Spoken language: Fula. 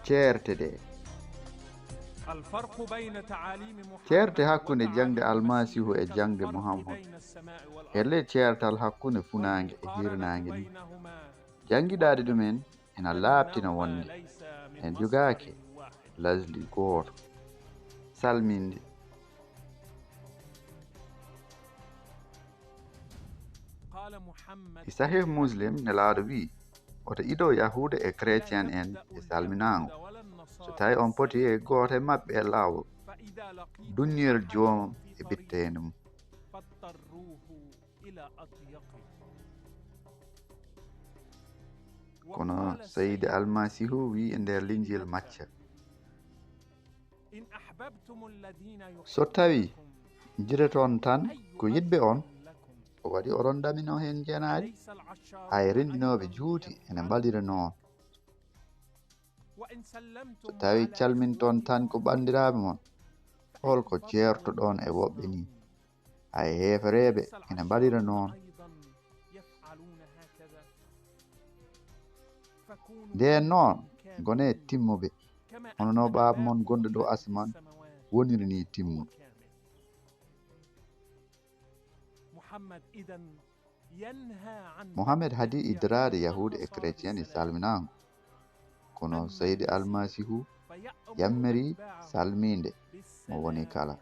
ceerte ɗe. ceerte hakkunde jaŋde almasihu e jaŋde muhammad helle ceertal hakkunde funaange e hirnaange ni jangiɗaaɗe ɗumen ena laaɓtina wonde en jogaake lasli gooto. salminde. e sahih muslim nelaaɗo wi'i oto ido yahude e chrétien en e salminaango so tawi on poti e gooto e maɓɓe e laawol dunniyel joomum e bitteende mum. kono sayidi almasihu wi e nder linjil macca so tawi jireton tan ko yiɗɓe on o waɗi oɗon damino heen jenaari hay renndinooɓe juuti ene mbalira noon. so tawi calminton tan ko ɓanndiraaɓe mon holko ceertoɗon e woɓɓe ni hay heefereeɓe ene mbalira noon. nden noon gone timmuɓe hono no baaba mon gonɗo dow asman woniri ni timmude. muhammad hadi idraade yahude e chrétien e salminaango kono sayidi almasihu yammiri salminde mo woni kala.